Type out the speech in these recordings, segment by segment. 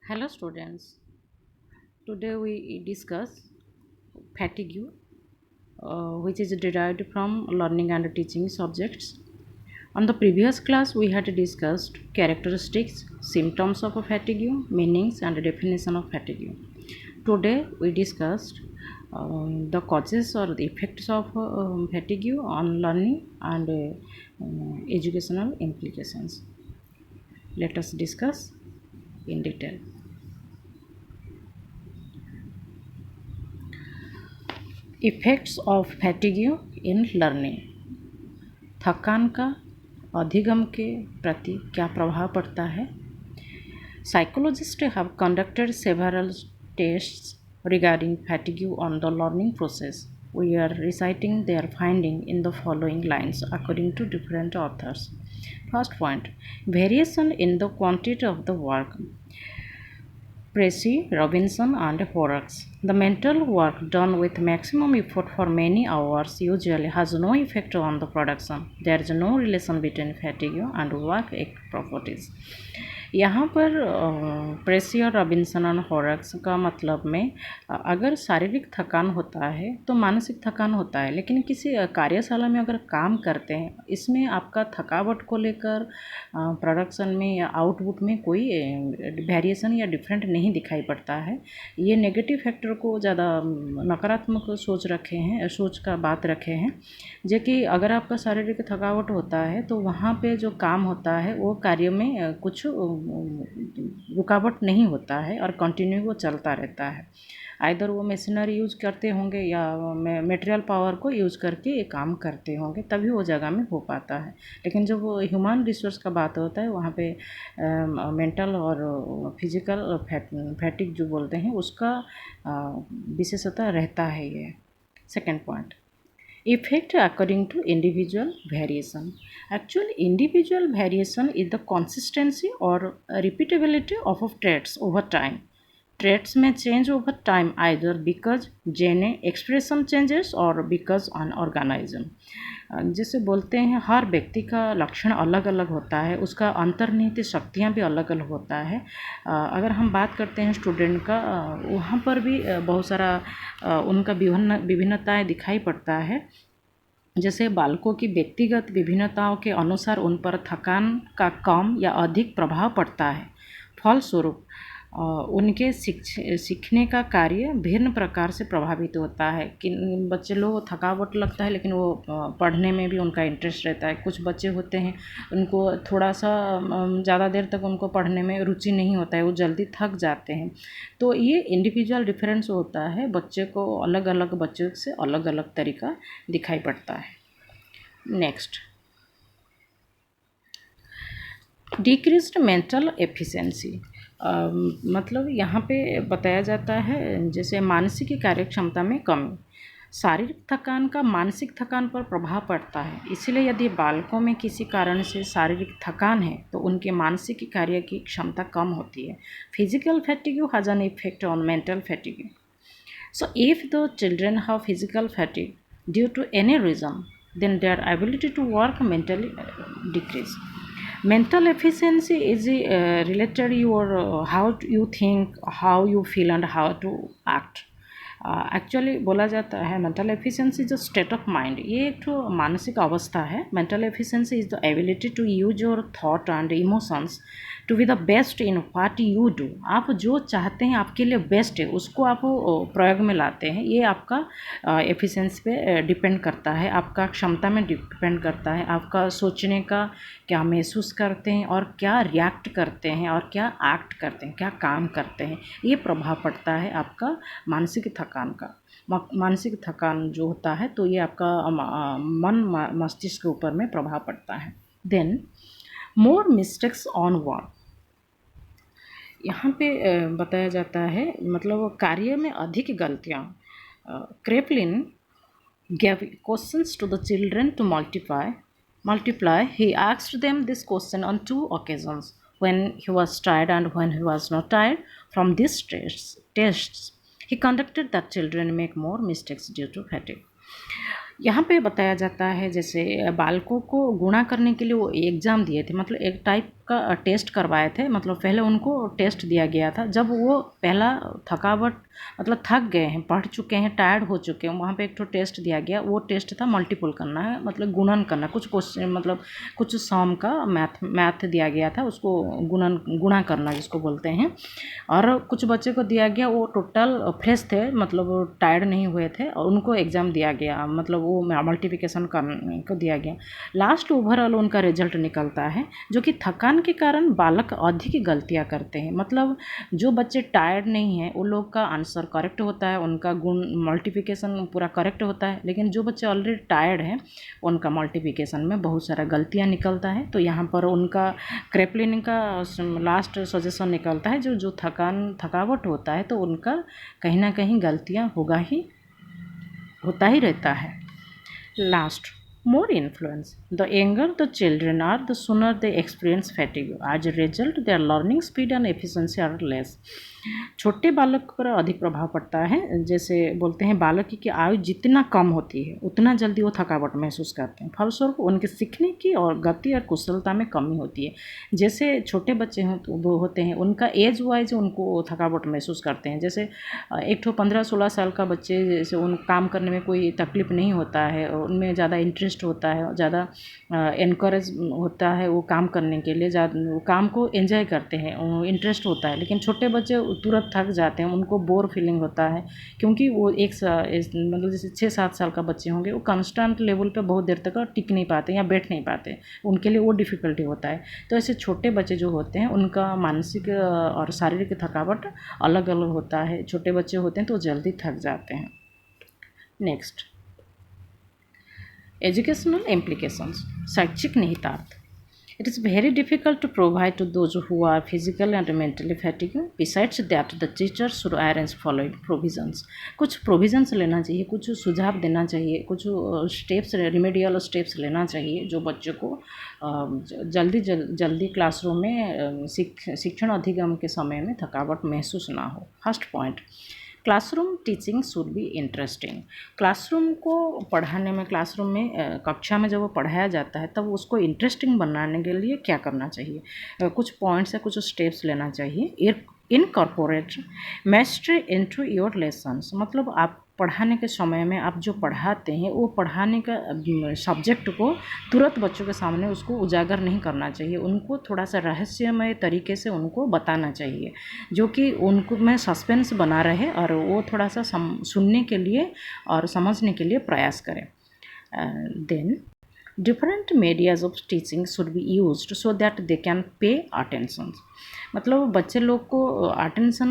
Hello students, today we discuss fatigue which is derived from learning and teaching subjects. On the previous class we had discussed characteristics, symptoms of fatigue, meanings and definition of fatigue. Today we discussed the causes or the effects of fatigue on learning and educational implications. Let us discuss in detail. Effects of fatigue in learning, थकान का अधिगम के प्रति क्या प्रभाव पड़ता है। Psychologist have conducted several tests regarding fatigue on the learning process. We are reciting their finding in the following lines according to different authors. First point, variation in the quantity of the work. Precy, Robinson and Horrocks. The mental work done with maximum effort for many hours usually has no effect on the production. There is no relation between fatigue and work properties. यहाँ पर प्रेसी और Robinson और हॉरक्स का मतलब में अगर शारीरिक थकान होता है तो मानसिक थकान होता है, लेकिन किसी कार्यशाला में अगर काम करते हैं इसमें आपका थकावट को लेकर प्रोडक्शन में या आउटपुट में कोई वेरिएशन या डिफरेंट नहीं दिखाई पड़ता है। ये नेगेटिव फैक्टर को ज़्यादा नकारात्मक सोच का बात रखे हैं, जो कि अगर आपका शारीरिक थकावट होता है तो वहाँ पे जो काम होता है वो कार्य में कुछ रुकावट नहीं होता है और कंटिन्यू वो चलता रहता है। आइदर वो मशीनरी यूज करते होंगे या मटेरियल पावर को यूज करके ये काम करते होंगे, तभी वो जगह में हो पाता है। लेकिन जब वो ह्यूमन रिसोर्स का बात होता है वहाँ पे मेंटल और फिजिकल फैटिक जो बोलते हैं उसका विशेषता रहता है ये। Second point, effect according to individual variation. Actually, individual variation is the consistency or repeatability of traits over time. Traits may change over time either because gene expression changes or because an organism. जिसे बोलते हैं हर व्यक्ति का लक्षण अलग अलग होता है, उसका अंतर्निहित शक्तियाँ भी अलग अलग होता है। अगर हम बात करते हैं स्टूडेंट का, वहाँ पर भी बहुत सारा उनका विभिन्नताएं दिखाई पड़ता है। जैसे बालकों की व्यक्तिगत विभिन्नताओं के अनुसार उन पर थकान का कम या अधिक प्रभाव पड़ता है। फलस्वरूप उनके सीखने का कार्य भिन्न प्रकार से प्रभावित होता है। कि बच्चे लोग को थकावट लगता है लेकिन वो पढ़ने में भी उनका इंटरेस्ट रहता है। कुछ बच्चे होते हैं उनको थोड़ा सा ज़्यादा देर तक उनको पढ़ने में रुचि नहीं होता है, वो जल्दी थक जाते हैं। तो ये इंडिविजुअल डिफरेंस होता है, बच्चे को अलग अलग बच्चों से अलग अलग तरीका दिखाई पड़ता है। नेक्स्ट, डिक्रीज्ड मेंटल एफिशिएंसी, मतलब यहाँ पे बताया जाता है जैसे मानसिक कार्यक्षमता में कमी। शारीरिक थकान का मानसिक थकान पर प्रभाव पड़ता है, इसलिए यदि बालकों में किसी कारण से शारीरिक थकान है तो उनके मानसिक कार्य की क्षमता कम होती है। Physical fatigue has an effect on mental fatigue. So if the children have physical fatigue due to any reason, then their ability to work mentally decrease. Mental efficiency is related your how you think, how you feel and how to act. Actually बोला जाता है mental efficiency जो state of mind, ये एक तो मानसिक अवस्था है। Mental efficiency is the ability to use your thought and emotions to be the best in what you do. आप जो चाहते हैं आपके लिए बेस्ट है उसको आप प्रयोग में लाते हैं। ये आपका एफिशिएंसी पे डिपेंड करता है, आपका क्षमता में डिपेंड करता है, आपका सोचने का क्या महसूस करते हैं और क्या रिएक्ट करते हैं और क्या एक्ट करते हैं, क्या काम करते हैं, ये प्रभाव पड़ता है आपका मानसिक थकान का। मानसिक थकान जो होता है तो ये आपका मन मस्तिष्क के ऊपर में प्रभाव पड़ता है। Then more mistakes on work, यहाँ पे बताया जाता है मतलब कार्य में अधिक गलतियाँ। क्रेपलिन gave questions to the children to multiply. He asked them this question on 2 occasions, when he was tired and when he was not tired. From these tests he conducted that children make more mistakes due to fatigue. यहाँ पे बताया जाता है जैसे बालकों को गुणा करने के लिए वो एग्ज़ाम दिए थे, मतलब एक टाइप का टेस्ट करवाए थे, मतलब पहले उनको टेस्ट दिया गया था। जब वो पहला थकावट मतलब थक गए हैं, पढ़ चुके हैं, टायर्ड हो चुके हैं, वहाँ पे एक तो टेस्ट दिया गया। वो टेस्ट था मल्टीपल करना है, मतलब गुणन करना, कुछ क्वेश्चन मतलब कुछ सम का मैथ दिया गया था, उसको गुणा करना जिसको बोलते हैं। और कुछ बच्चे को दिया गया, वो टोटल फ्रेश थे, मतलब टायर्ड नहीं हुए थे, और उनको एग्ज़ाम दिया गया, मतलब वो मल्टीप्लिकेशन करने को दिया गया। लास्ट ओवरऑल उनका रिजल्ट निकलता है, जो कि थकान के कारण बालक अधिक गलतियां करते हैं। मतलब जो बच्चे टायर्ड नहीं हैं, उन लोग का आंसर करेक्ट होता है, उनका गुण मल्टीप्लिकेशन पूरा करेक्ट होता है। लेकिन जो बच्चे ऑलरेडी टायर्ड हैं, उनका मल्टीप्लिकेशन में बहुत सारा गलतियां निकलता है। तो यहाँ पर उनका क्रेपलिन का लास्ट सजेशन निकलता है, जो थकावट होता है तो उनका कहीं ना कहीं गलतियाँ होता ही रहता है। Last, more influence. The younger the children are, the sooner they experience fatigue. As a result, their learning speed and efficiency are less. छोटे बालक पर अधिक प्रभाव पड़ता है। जैसे बोलते हैं, बालक की आयु जितना कम होती है उतना जल्दी वो थकावट महसूस करते हैं। फलस्वरूप उनके सीखने की और गति और कुशलता में कमी होती है। जैसे छोटे बच्चे वो होते हैं, उनका एज वाइज उनको थकावट महसूस करते हैं। जैसे एक तो 15-16 साल का बच्चे, जैसे उन काम करने में कोई तकलीफ नहीं होता है, उनमें ज़्यादा इंटरेस्ट होता है, ज़्यादा इनकरेज होता है वो काम करने के लिए, ज़्यादा वो काम को एंजॉय करते हैं, इंटरेस्ट होता है। लेकिन छोटे बच्चे तुरंत थक जाते हैं, उनको बोर फीलिंग होता है, क्योंकि वो मतलब जैसे 6-7 साल का बच्चे होंगे, वो कांस्टेंट लेवल पे बहुत देर तक टिक नहीं पाते या बैठ नहीं पाते, उनके लिए वो डिफ़िकल्टी होता है। तो ऐसे छोटे बच्चे जो होते हैं, उनका मानसिक और शारीरिक थकावट अलग अलग होता है। छोटे बच्चे होते हैं तो जल्दी थक जाते हैं। नेक्स्ट, एजुकेशनल इम्प्लीकेशंस, शैक्षिक निहितार्थ। It is very difficult to provide to those who are physically and mentally fatigued. Besides that, the teacher should arrange following provisions. कुछ प्रोविजंस लेना चाहिए, कुछ सुझाव देना चाहिए, कुछ स्टेप्स, रेमेडियल स्टेप्स लेना चाहिए, जो बच्चों को जल्दी क्लासरूम में शिक्षण अधिगम के समय में थकावट महसूस ना हो। First point, classroom teaching should be interesting. Classroom को पढ़ाने में, क्लासरूम में कक्षा में जब वो पढ़ाया जाता है, तब उसको इंटरेस्टिंग बनाने के लिए क्या करना चाहिए? कुछ पॉइंट्स या कुछ स्टेप्स लेना चाहिए। इनकॉर्पोरेट मैस्ट्री इनटू योर लेसन्स, मतलब आप पढ़ाने के समय में आप जो पढ़ाते हैं, वो पढ़ाने का सब्जेक्ट को तुरंत बच्चों के सामने उसको उजागर नहीं करना चाहिए। उनको थोड़ा सा रहस्यमय तरीके से उनको बताना चाहिए, जो कि उनको में सस्पेंस बना रहे और वो थोड़ा सा सुनने के लिए और समझने के लिए प्रयास करें। Then different medias of teaching should be used so that they can pay attention. मतलब बच्चे लोग को अटेंशन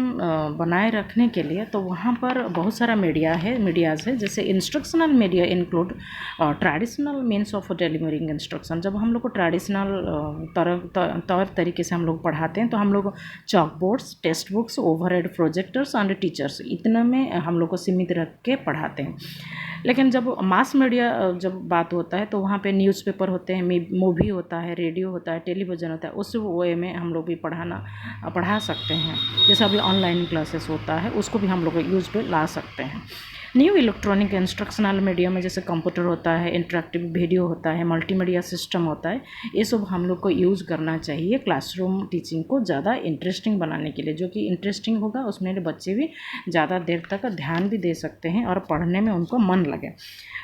बनाए रखने के लिए, तो वहाँ पर बहुत सारा मीडियाज़ है। जैसे instructional media include traditional means of delivering instruction. जब हम लोग को ट्रेडिशनल तौर तरीके से हम लोग पढ़ाते हैं, तो हम लोग chalk boards, text books, overhead projectors and teachers, इतने में हम लोग को सीमित रख के पढ़ाते हैं। लेकिन जब मास मीडिया जब बात होता है, तो वहाँ पे न्यूज़पेपर होते हैं, मूवी होता है, रेडियो होता है, टेलीविज़न होता है, उस वे में हम लोग भी पढ़ा सकते हैं। जैसे अभी ऑनलाइन क्लासेस होता है, उसको भी हम लोग यूज़ पे ला सकते हैं। न्यू इलेक्ट्रॉनिक इंस्ट्रक्शनल मीडिया में जैसे कंप्यूटर होता है, इंटरेक्टिव वीडियो होता है, मल्टीमीडिया सिस्टम होता है, ये सब हम लोग को यूज़ करना चाहिए क्लासरूम टीचिंग को ज़्यादा इंटरेस्टिंग बनाने के लिए। जो कि इंटरेस्टिंग होगा, उसमें बच्चे भी ज़्यादा देर तक ध्यान भी दे सकते हैं और पढ़ने में उनको मन लगे।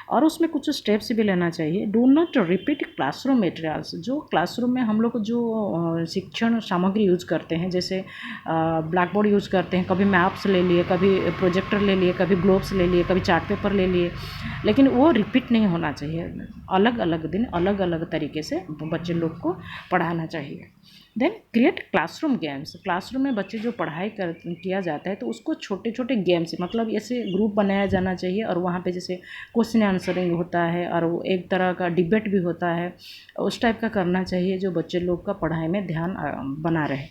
और उसमें कुछ स्टेप्स भी लेना चाहिए। Do not repeat classroom materials. जो क्लासरूम में हम लोग जो शिक्षण सामग्री यूज करते हैं, जैसे ब्लैक बोर्ड यूज करते हैं, कभी मैप्स ले लिए, कभी प्रोजेक्टर ले लिए, कभी ग्लोब्स ले लिए, कभी चार्ट पेपर ले लिए, लेकिन वो रिपीट नहीं होना चाहिए। अलग अलग दिन अलग अलग तरीके से बच्चे लोग को पढ़ाना चाहिए। Then create classroom games. Classroom में बच्चे जो पढ़ाई किया जाता है, तो उसको छोटे छोटे गेम्स, मतलब ऐसे ग्रुप बनाया जाना चाहिए, और वहाँ पे जैसे क्वेश्चन आंसरिंग होता है और वो एक तरह का डिबेट भी होता है, उस टाइप का करना चाहिए, जो बच्चे लोग का पढ़ाई में ध्यान बना रहे।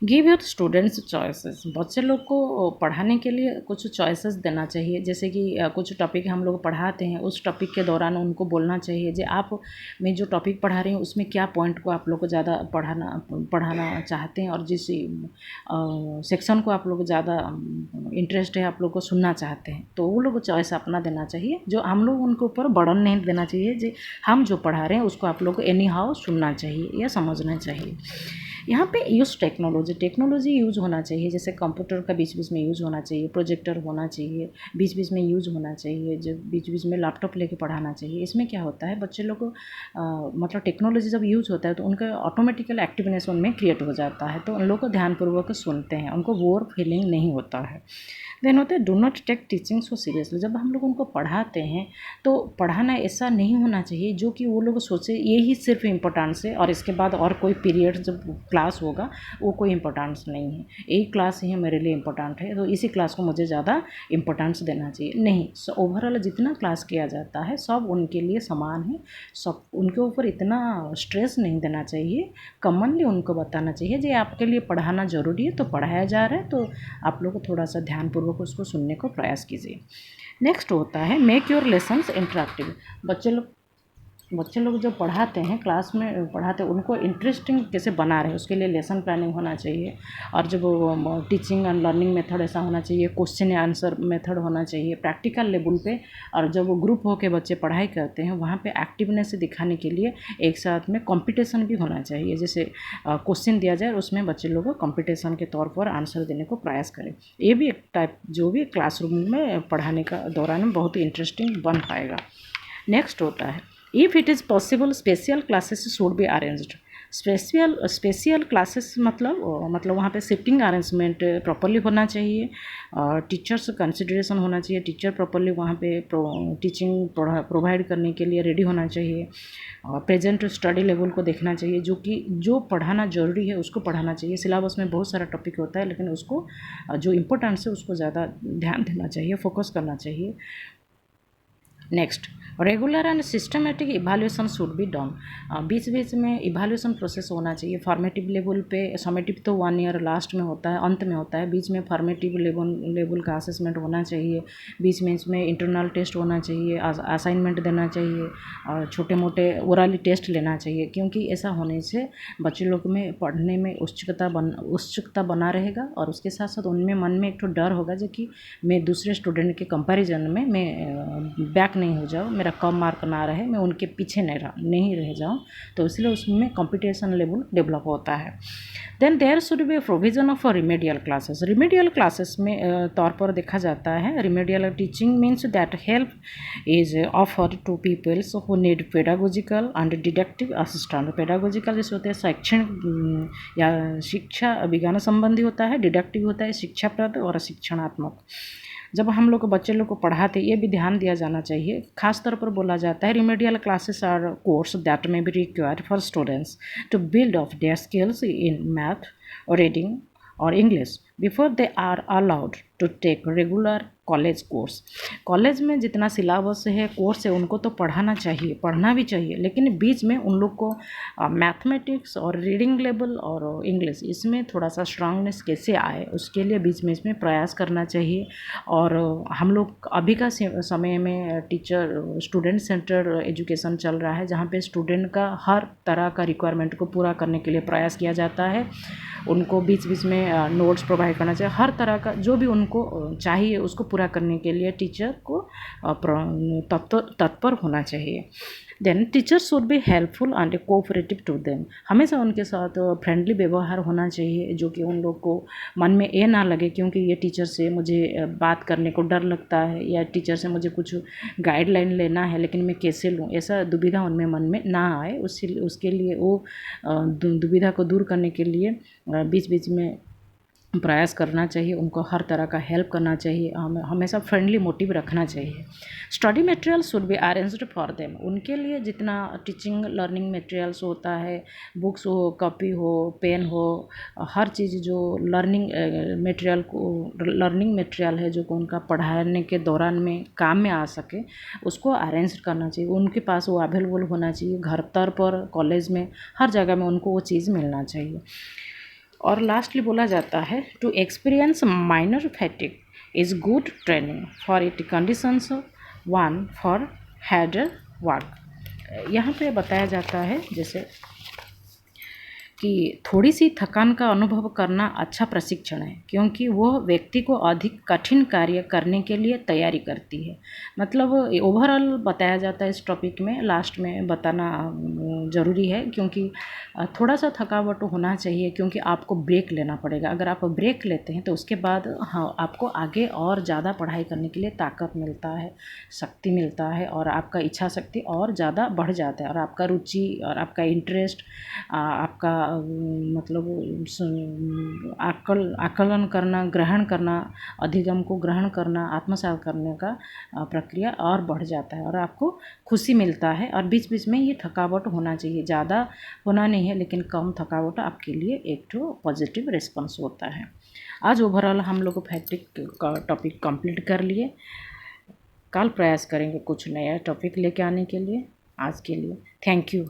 गिव योर स्टूडेंट्स चॉइसेस, बच्चे लोग को पढ़ाने के लिए कुछ चॉइसेस देना चाहिए। जैसे कि कुछ टॉपिक हम लोग पढ़ाते हैं, उस टॉपिक के दौरान उनको बोलना चाहिए कि आप मैं जो टॉपिक पढ़ा रही हूँ उसमें क्या पॉइंट को आप लोग को ज़्यादा पढ़ाना चाहते हैं, और जिस सेक्शन को आप लोग ज़्यादा इंटरेस्ट है, आप लोग को सुनना चाहते हैं, तो वो लोग चॉइस अपना देना चाहिए। जो हम लोग उनके ऊपर बर्डन नहीं देना चाहिए, जो हम जो पढ़ा रहे हैं उसको आप लोग को एनी हाउ सुनना चाहिए या समझना चाहिए। यहाँ पे यूज़ टेक्नोलॉजी यूज़ होना चाहिए। जैसे कंप्यूटर का बीच बीच में यूज़ होना चाहिए, प्रोजेक्टर होना चाहिए, बीच बीच में यूज़ होना चाहिए, जब बीच बीच में लैपटॉप लेके पढ़ाना चाहिए। इसमें क्या होता है, बच्चे लोग को मतलब टेक्नोलॉजी जब यूज़ होता है तो उनका ऑटोमेटिकल एक्टिवनेस उनमें क्रिएट हो जाता है, तो उन लोग को ध्यानपूर्वक सुनते हैं, उनको बोर फीलिंग नहीं होता है। देन होता है do not take teaching so seriously. जब हम लोग उनको पढ़ाते हैं तो पढ़ाना ऐसा नहीं होना चाहिए जो कि वो लोग सोचे ये ही सिर्फ इम्पोर्टेंस है और इसके बाद और कोई पीरियड जब क्लास होगा वो कोई इम्पोर्टेंस नहीं है, एक क्लास ही मेरे लिए इम्पोर्टेंट है तो इसी क्लास को मुझे ज़्यादा इम्पोर्टेंस देना चाहिए। नहीं, ओवरऑल जितना क्लास किया जाता है सब उनके लिए समान है, सब उनके ऊपर इतना स्ट्रेस नहीं देना चाहिए। कॉमनली उनको बताना चाहिए जी आपके लिए पढ़ाना ज़रूरी है तो पढ़ाया जा रहा है, तो आप लोग को थोड़ा सा ध्यानपूर्वक उसको सुनने को प्रयास कीजिए। नेक्स्ट होता है मेक योर लेसन्स इंटरेक्टिव। बच्चे लोग जो पढ़ाते हैं, क्लास में पढ़ाते हैं, उनको इंटरेस्टिंग कैसे बना रहे हैं उसके लिए लेसन प्लानिंग होना चाहिए। और जब टीचिंग एंड लर्निंग मेथड ऐसा होना चाहिए, क्वेश्चन आंसर मेथड होना चाहिए प्रैक्टिकल लेवल पे। और जब वो ग्रुप होकर बच्चे पढ़ाई करते हैं वहाँ पे एक्टिवनेस दिखाने के लिए एक साथ में कंपटीशन भी होना चाहिए। जैसे क्वेश्चन दिया जाए उसमें बच्चे लोग को कंपटीशन के तौर पर आंसर देने को प्रयास करें। ये भी एक टाइप जो भी क्लासरूम में पढ़ाने का दौरान बहुत ही इंटरेस्टिंग बन पाएगा। नेक्स्ट होता है if it is possible special classes should be arranged. Special classes मतलब वहाँ पे शिफ्टिंग अरेंजमेंट प्रॉपरली होना चाहिए, टीचर्स कंसिडरेशन होना चाहिए, टीचर प्रॉपरली वहाँ पे टीचिंग प्रोवाइड करने के लिए रेडी होना चाहिए, और प्रेजेंट स्टडी लेवल को देखना चाहिए, जो पढ़ाना ज़रूरी है उसको पढ़ाना चाहिए। सिलेबस में बहुत सारा टॉपिक होता है लेकिन उसको जो इम्पोर्टेंस है उसको ज़्यादा ध्यान देना चाहिए, फोकस करना चाहिए। Next regular and systematic evaluation should be done. बीच बीच में इवैल्यूएशन प्रोसेस होना चाहिए। फॉर्मेटिव लेवल पे, समेटिव तो 1 ईयर लास्ट में होता है, अंत में होता है, बीच में फॉर्मेटिव लेवल का असेसमेंट होना चाहिए, बीच में इसमें इंटरनल टेस्ट होना चाहिए, असाइनमेंट देना चाहिए और छोटे मोटे ओरली टेस्ट लेना चाहिए। क्योंकि ऐसा होने से बच्चे लोग में पढ़ने में उत्सुकता बना रहेगा और उसके साथ साथ उनमें मन में एक तो डर होगा जो कि मैं दूसरे स्टूडेंट के कंपैरिजन में मैं बैक नहीं हो जाऊँ, मेरा कम मार्क ना रहे, मैं उनके पीछे नहीं रह जाऊँ, तो इसलिए उसमें कंपटीशन लेवल डेवलप होता है। Then there should be provision of remedial classes. Remedial classes में तौर पर देखा जाता है, remedial teaching means that help is offered to peoples who need pedagogical and deductive assistant. Pedagogical जैसे होते हैं शैक्षणिक या शिक्षा विज्ञान संबंधी होता है, डिडक्टिव होता है शिक्षाप्रद और शिक्षणात्मक। जब हम लोग बच्चे लोग को पढ़ाते ये भी ध्यान दिया जाना चाहिए। खास तौर पर बोला जाता है remedial classes are course that may be required for students to build off their skills in math और रीडिंग और English before they are allowed to take regular college course. College में जितना सिलेबस है, कोर्स है, उनको तो पढ़ना भी चाहिए, लेकिन बीच में उन लोग को मैथमेटिक्स और रीडिंग लेवल और इंग्लिश इसमें थोड़ा सा स्ट्रांगनेस कैसे आए उसके लिए बीच में इसमें प्रयास करना चाहिए। और हम लोग अभी का समय में स्टूडेंट सेंटर एजुकेशन चल रहा है, जहाँ पे स्टूडेंट का हर तरह का रिक्वायरमेंट को पूरा करने के लिए प्रयास किया जाता है। उनको बीच बीच में नोट्स प्रोवाइड करना चाहिए, हर तरह का जो भी उनको चाहिए उसको पूरा करने के लिए टीचर को तत्पर होना चाहिए। Then teacher should be helpful and cooperative to them. हमेशा उनके साथ फ्रेंडली व्यवहार होना चाहिए, जो कि उन लोग को मन में ये ना लगे क्योंकि ये टीचर से मुझे बात करने को डर लगता है या टीचर से मुझे कुछ गाइडलाइन लेना है लेकिन मैं कैसे लूँ, ऐसा दुविधा उनमें मन में ना आए। उसके लिए वो दुविधा को दूर करने के लिए बीच बीच में प्रयास करना चाहिए, उनको हर तरह का हेल्प करना चाहिए, हमेशा फ्रेंडली मोटिव रखना चाहिए। Study material should be arranged for them. उनके लिए जितना टीचिंग लर्निंग मटेरियल्स होता है, बुक्स हो, कॉपी हो, पेन हो, हर चीज़ जो लर्निंग मटेरियल है जो कि उनका पढ़ाने के दौरान में काम में आ सके उसको अरेंज करना चाहिए। उनके पास वो अवेलेबल होना चाहिए, घर तर पर, कॉलेज में, हर जगह में उनको वो चीज़ मिलना चाहिए। और लास्टली बोला जाता है to experience minor fatigue is good training for it conditions one for harder work. यहाँ पे बताया जाता है जैसे कि थोड़ी सी थकान का अनुभव करना अच्छा प्रशिक्षण है, क्योंकि वह व्यक्ति को अधिक कठिन कार्य करने के लिए तैयारी करती है। मतलब ओवरऑल बताया जाता है इस टॉपिक में, लास्ट में बताना ज़रूरी है, क्योंकि थोड़ा सा थकावट होना चाहिए, क्योंकि आपको ब्रेक लेना पड़ेगा। अगर आप ब्रेक लेते हैं तो उसके बाद हाँ आपको आगे और ज़्यादा पढ़ाई करने के लिए ताकत मिलता है, शक्ति मिलता है, और आपका इच्छा शक्ति और ज़्यादा बढ़ जाता है, और आपका रुचि और आपका इंटरेस्ट, आपका मतलब आकलन करना, ग्रहण करना, अधिगम को ग्रहण करना, आत्मसात करने का प्रक्रिया और बढ़ जाता है, और आपको खुशी मिलता है। और बीच बीच में ये थकावट होना चाहिए, ज़्यादा होना नहीं है, लेकिन कम थकावट आपके लिए एक तो पॉजिटिव रिस्पॉन्स होता है। आज ओवरऑल हम लोग फैटिक का टॉपिक कंप्लीट कर लिए। कल प्रयास करेंगे कुछ नया टॉपिक लेके आने के लिए। आज के लिए थैंक यू।